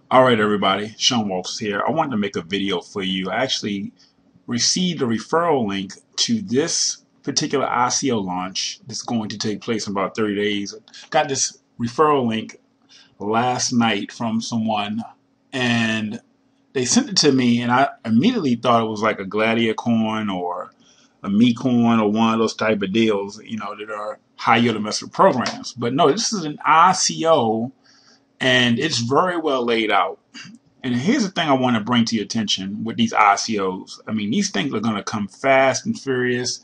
All right, everybody. Sean Walters here. I wanted to make a video for you. I actually received a referral link to this particular ICO launch that's going to take place in about 30 days. Got this referral link last night from someone, and they sent it to me, and I immediately thought it was like a Gladiator coin or a Me coin or one of those type of deals, that are high yield investment programs. But no, this is an ICO, and it's very well laid out. And here's the thing I want to bring to your attention with these ICOs. I mean, these things are going to come fast and furious.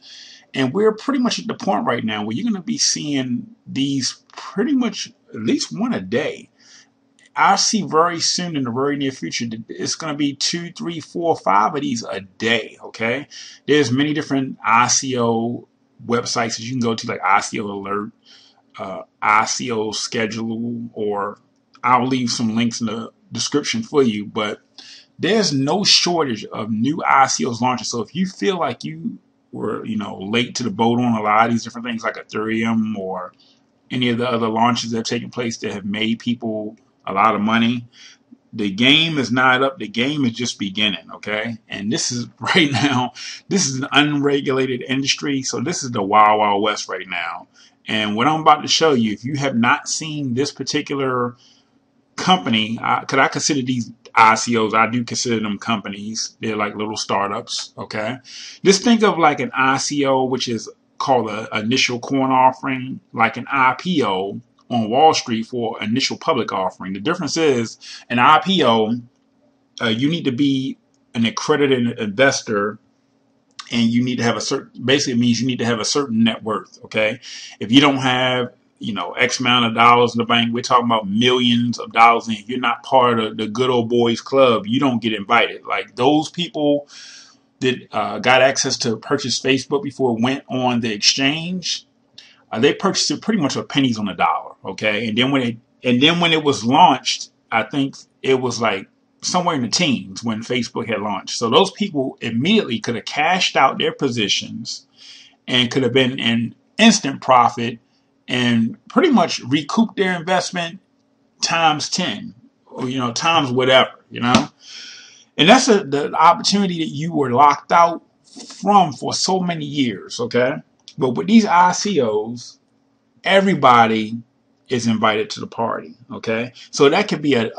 And we're pretty much at the point right now where you're going to be seeing these pretty much at least one a day. I see very soon in the very near future that it's going to be 2, 3, 4, 5 of these a day. Okay. There's many different ICO websites that you can go to, like ICO Alert, ICO Schedule, or I'll leave some links in the description for you, but there's no shortage of new ICOs launching. So if you feel like you were, late to the boat on a lot of these different things like Ethereum or any of the other launches that have taken place that have made people a lot of money, the game is not up. The game is just beginning, okay? And this is right now, this is an unregulated industry. So this is the wild, wild west right now. And what I'm about to show you, if you have not seen this particular company, because I consider these ICOs, I do consider them companies. They're like little startups, okay? Just think of like an ICO, which is called an initial coin offering, like an IPO on Wall Street for initial public offering. The difference is an IPO, you need to be an accredited investor, and you need to have a certain, basically it means you need to have a certain net worth, okay? If you don't have X amount of dollars in the bank, we're talking about millions of dollars, and if you're not part of the good old boys club, you don't get invited. Like those people that got access to purchase Facebook before it went on the exchange, they purchased it pretty much for pennies on the dollar, okay? And then when it was launched, I think it was like somewhere in the teens when Facebook had launched. So those people immediately could have cashed out their positions and could have been in instant profit and pretty much recoup their investment times 10 or, times whatever, And that's the opportunity that you were locked out from for so many years, okay? But with these ICOs, everybody is invited to the party, okay? So that could be a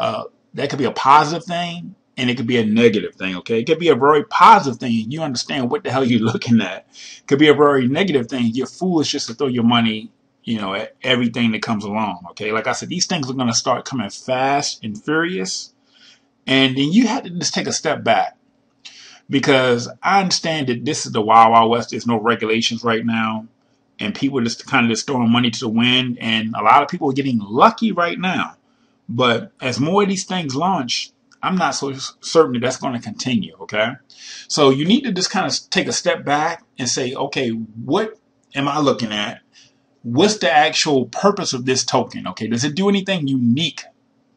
positive thing, and it could be a negative thing, okay? It could be a very positive thing. You understand what the hell you're looking at. It could be a very negative thing. You're foolish just to throw your money, at everything that comes along, okay? Like I said, these things are going to start coming fast and furious, and then you have to just take a step back, because I understand that this is the wild, wild west. There's no regulations right now, and people are just kind of just throwing money to the wind, and a lot of people are getting lucky right now. But as more of these things launch, I'm not so certain that that's going to continue, okay? So you need to just kind of take a step back and say, okay, what am I looking at? What's the actual purpose of this token, okay? Does it do anything unique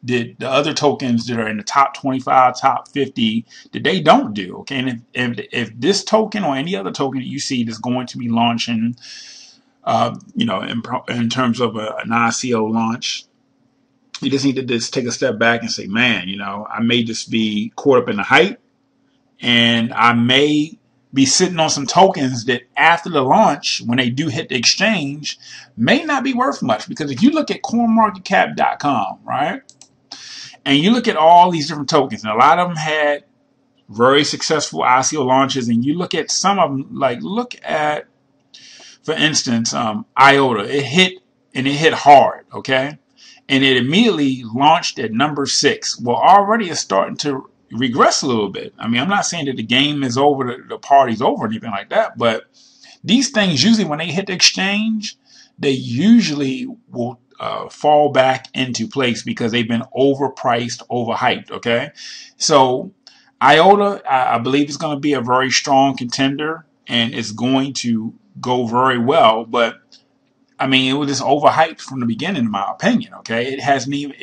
that the other tokens that are in the top 25, top 50, that they don't do, okay? And if this token or any other token that you see that's going to be launching, in terms of an ICO launch, you just need to just take a step back and say, man, I may just be caught up in the hype, and I may be sitting on some tokens that after the launch, when they do hit the exchange, may not be worth much. Because if you look at coinmarketcap.com, right, and you look at all these different tokens, and a lot of them had very successful ICO launches, and you look at some of them, like look at, for instance, IOTA, it hit hard, okay? And it immediately launched at number 6. Well, already it's starting to regress a little bit. I mean, I'm not saying that the game is over, the party's over, or anything like that, but these things usually, when they hit the exchange, they usually will fall back into place because they've been overpriced, overhyped, okay? So IOTA, I believe, is going to be a very strong contender, and it's going to go very well, but I mean, it was just overhyped from the beginning, in my opinion. Okay, it hasn't even,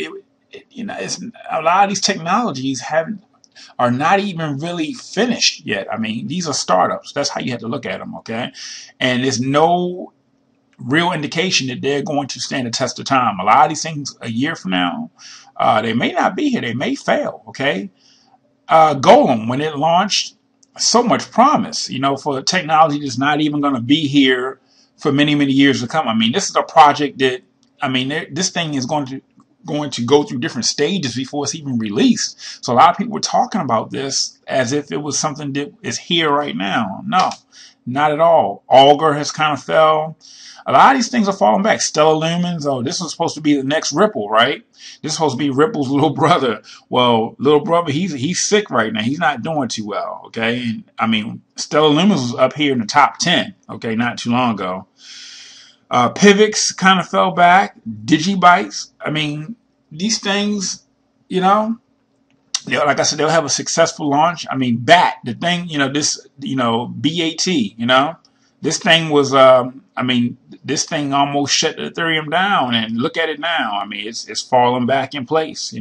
it's a lot of these technologies are not even really finished yet. I mean, these are startups. That's how you have to look at them. Okay, and there's no real indication that they're going to stand the test of time. A lot of these things a year from now, they may not be here. They may fail. Okay. Golem, when it launched, so much promise, for technology that's not even going to be here for many, many years to come. I mean, this is a project that, this thing is going to go through different stages before it's even released. So a lot of people were talking about this as if it was something that is here right now. No, not at all. Augur has kind of fell. A lot of these things are falling back. Stellar Lumens, oh, this was supposed to be the next Ripple, right? This is supposed to be Ripple's little brother. Well, little brother, he's sick right now. He's not doing too well, okay? And, Stellar Lumens was up here in the top 10, okay, not too long ago. Pivx kind of fell back. Digibytes, these things, like I said, they'll have a successful launch. BAT, the thing, this, BAT, this thing was, this thing almost shut the Ethereum down, and look at it now. It's falling back in place,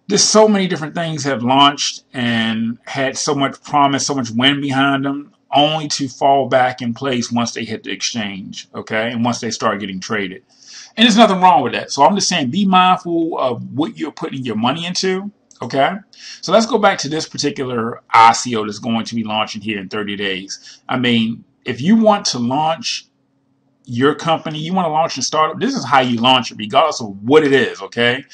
There's so many different things have launched and had so much promise, so much wind behind them, only to fall back in place once they hit the exchange, okay? And once they start getting traded. And there's nothing wrong with that. So I'm just saying, be mindful of what you're putting your money into, okay? So let's go back to this particular ICO that's going to be launching here in 30 days. If you want to launch your company, you want to launch a startup, this is how you launch it, regardless of what it is, okay?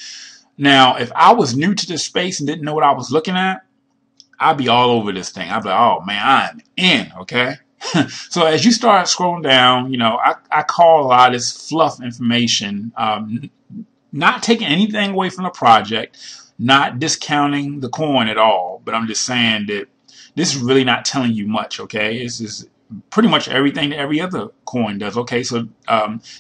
Now, if I was new to this space and didn't know what I was looking at, I'd be all over this thing. I'd be like, oh man, I'm in, okay? So as you start scrolling down, I call a lot of this fluff information, not taking anything away from the project, not discounting the coin at all, but I'm just saying that this is really not telling you much, okay? This is pretty much everything that every other coin does, okay? So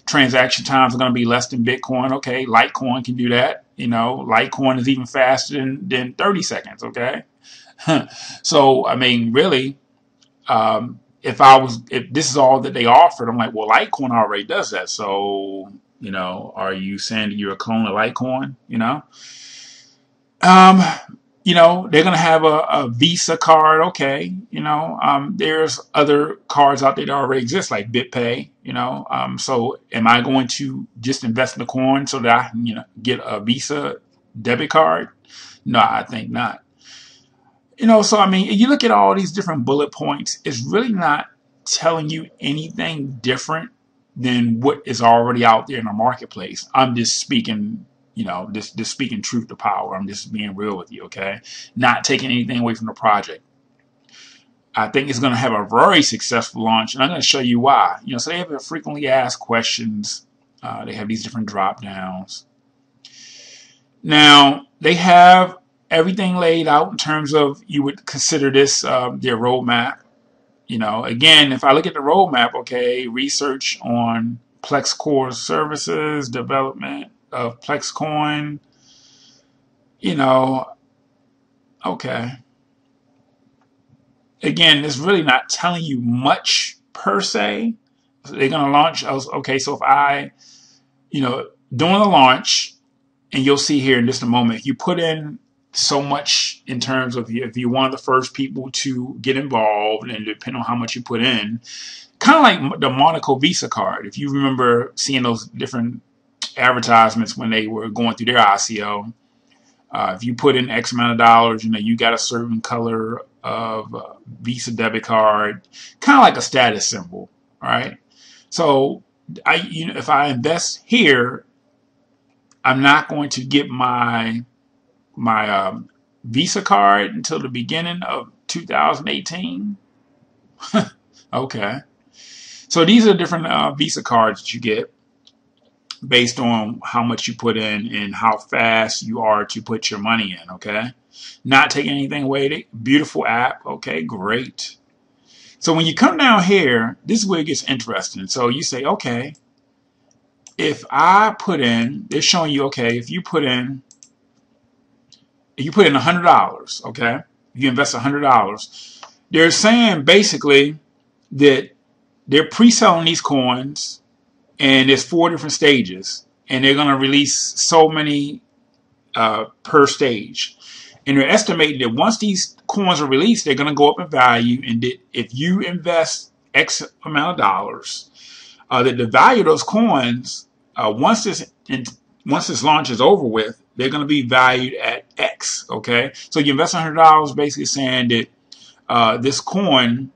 transaction times are going to be less than Bitcoin, okay? Litecoin can do that, Litecoin is even faster than 30 seconds, okay? So, really, if this is all that they offered, I'm like, well, Litecoin already does that. So, are you saying that you're a clone of Litecoin, they're going to have a Visa card. Okay. There's other cards out there that already exist, like BitPay, so am I going to just invest in the coin so that I can, get a Visa debit card? No, I think not. So you look at all these different bullet points, it's really not telling you anything different than what is already out there in the marketplace. I'm just speaking, just speaking truth to power. I'm just being real with you, okay? Not taking anything away from the project. I think it's going to have a very successful launch, and I'm going to show you why. So they have frequently asked questions. They have these different drop downs. Now, they have everything laid out in terms of, you would consider this their roadmap. Again, if I look at the roadmap, okay, research on PlexCoin services, development of PlexCoin, okay. Again, it's really not telling you much per se. So they're going to launch, okay, so if I, during the launch, and you'll see here in just a moment, if you put in so much in terms of if you're one of the first people to get involved, and depending on how much you put in, kind of like the Monaco Visa card. If you remember seeing those different advertisements when they were going through their ICO, if you put in X amount of dollars, you got a certain color of Visa debit card, kind of like a status symbol, right? So if I invest here, I'm not going to get my Visa card until the beginning of 2018. Okay. So these are different Visa cards that you get based on how much you put in and how fast you are to put your money in, okay? Not taking anything away. Beautiful app. Okay, great. So when you come down here, this is where it gets interesting. So you say, okay, if I put in, they're showing you, okay, if you put in $100, okay? If you invest $100, they're saying basically that they're pre-selling these coins, and there's 4 different stages, and they're going to release so many per stage. And they're estimating that once these coins are released, they're going to go up in value, and that if you invest X amount of dollars, that the value of those coins, once this launch is over with, they're going to be valued at X. Okay, so you invest $100, basically saying that this coin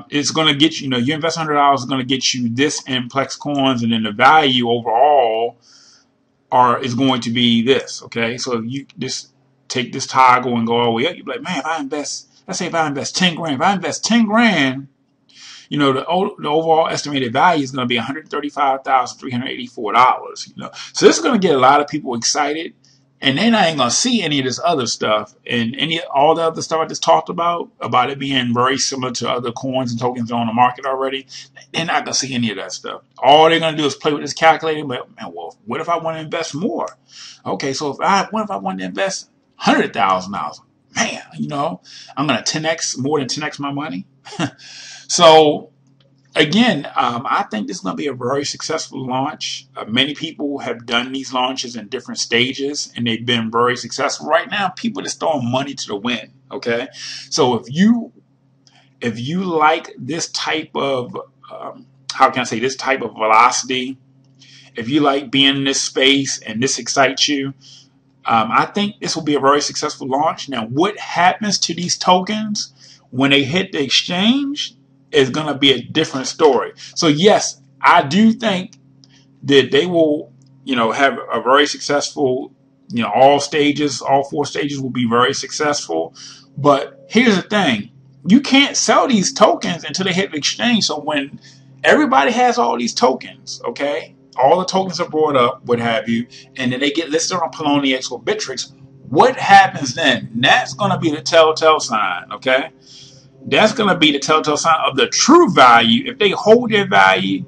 is going to get you. You know, you invest $100 is going to get you this in PlexCoins, and then the value overall is going to be this. Okay, so if you just take this toggle and go all the way up, you're like, man, if I invest, let's say if I invest 10 grand, if I invest 10 grand, you know, the overall estimated value is going to be $135,384. You know, so this is going to get a lot of people excited, and they're not even going to see any of this other stuff and all the other stuff I just talked about it being very similar to other coins and tokens on the market already. They're not going to see any of that stuff. All they're going to do is play with this calculator. But man, well, what if I want to invest more? Okay, so what if I want to invest $100,000? Man, you know, I'm going to more than 10x my money. So again, I think this is going to be a very successful launch. Many people have done these launches in different stages, and they've been very successful. Right now, people are just throwing money to the wind. Okay, so if you like this type of how can I say, this type of velocity, if you like being in this space and this excites you, I think this will be a very successful launch. Now, what happens to these tokens when they hit the exchange is going to be a different story. So yes, I do think that they will, you know, have a very successful, you know, all 4 stages will be very successful. But here's the thing, you can't sell these tokens until they hit the exchange. So when everybody has all these tokens, okay, all the tokens are brought up, what have you, and then they get listed on Poloniex or Bittrex, what happens then? That's going to be the telltale sign, okay? That's going to be the telltale sign of the true value, if they hold their value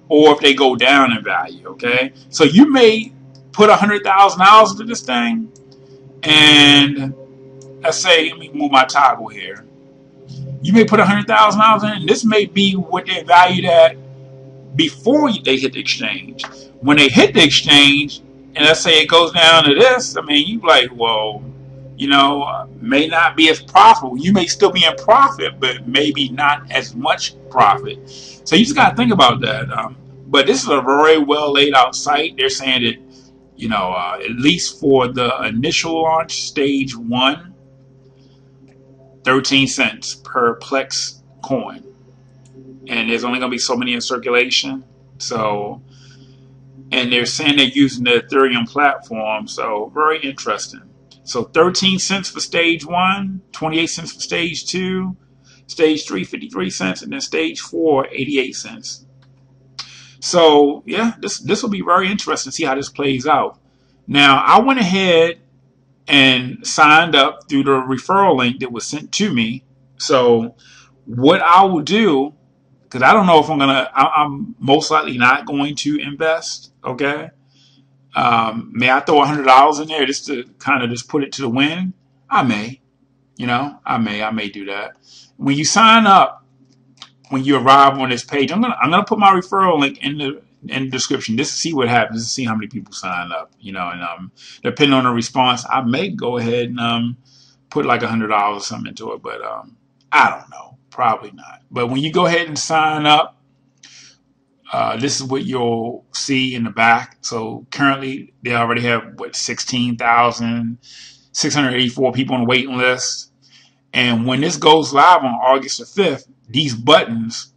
or if they go down in value, okay? So you may put $100,000 into this thing, and let's say, let me move my toggle here. You may put $100,000 in, and this may be what they're valued at before they hit the exchange. When they hit the exchange, and let's say it goes down to this, I mean, you're like, well, you know, may not be as profitable. You may still be in profit, but maybe not as much profit. So you just got to think about that. But this is a very well laid out site. They're saying that, you know, at least for the initial launch, stage 1, 13 cents per Plex coin. And there's only going to be so many in circulation. So, and they're saying they're using the Ethereum platform. So very interesting. So 13 cents for stage 1, 28 cents for stage 2, stage 3, 53 cents, and then stage 4, 88 cents. So yeah, this will be very interesting to see how this plays out. Now, I went ahead and signed up through the referral link that was sent to me. So what I will do, because I don't know if I'm most likely not going to invest, okay? May I throw $100 in there just to kind of just put it to the wind? I may, you know, I may do that. When you sign up, when you arrive on this page, I'm gonna put my referral link in the description just to see what happens, to see how many people sign up, you know, and depending on the response, I may go ahead and put like $100 or something into it, but I don't know, probably not. But when you go ahead and sign up, this is what you'll see in the back. So currently they already have, what, 16,684 people on the waiting list. And when this goes live on August the 5th, these buttons,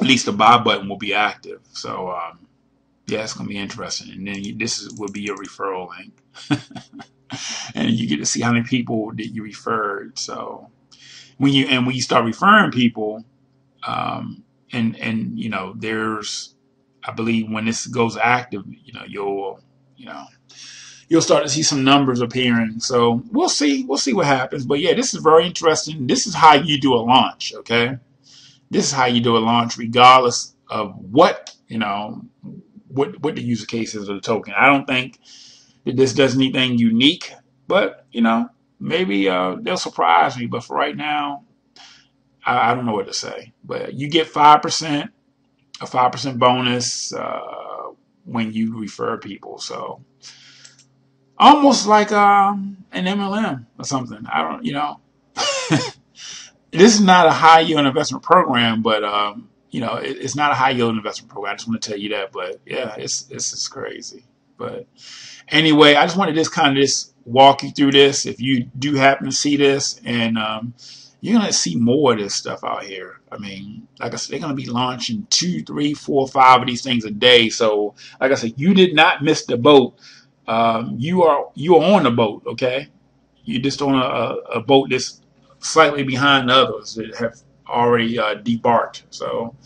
at least the buy button, will be active. So yeah, it's going to be interesting. And then will be your referral link. And you get to see how many people that you referred. So when you start referring people, and you know, there's, I believe when this goes active, you know, you'll start to see some numbers appearing. So we'll see what happens. But yeah, this is very interesting. This is how you do a launch, okay? This is how you do a launch, regardless of what, you know, what the use case is of the token. I don't think that this does anything unique, but you know, maybe they'll surprise me. But for right now, I don't know what to say. But you get 5%, a 5% bonus when you refer people. So almost like an MLM or something. I don't, you know. This is not a high yield investment program, but you know, it's not a high yield investment program. I just want to tell you that. But yeah, it's just crazy. But anyway, I just wanted to just kind of just walk you through this. If you do happen to see this, and you're gonna see more of this stuff out here. I mean, like I said, they're gonna be launching 2, 3, 4, 5 of these things a day. So, like I said, you did not miss the boat. You are on the boat. Okay, you're just on a boat that's slightly behind the others that have already debarked. So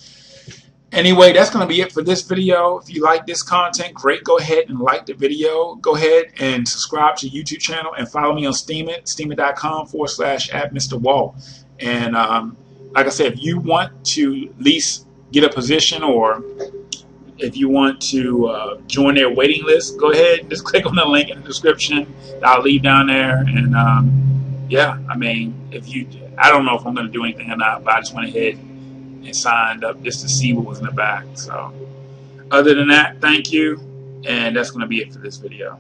anyway, that's going to be it for this video. If you like this content, great. Go ahead and like the video. Go ahead and subscribe to the YouTube channel and follow me on Steemit, steemit.com/@MrWalt. And like I said, if you want to at least get a position, or if you want to join their waiting list, go ahead and just click on the link in the description that I'll leave down there. And yeah, I mean, I don't know if I'm going to do anything or not, but I just went ahead and signed up just to see what was in the back. So other than that, thank you, and that's going to be it for this video.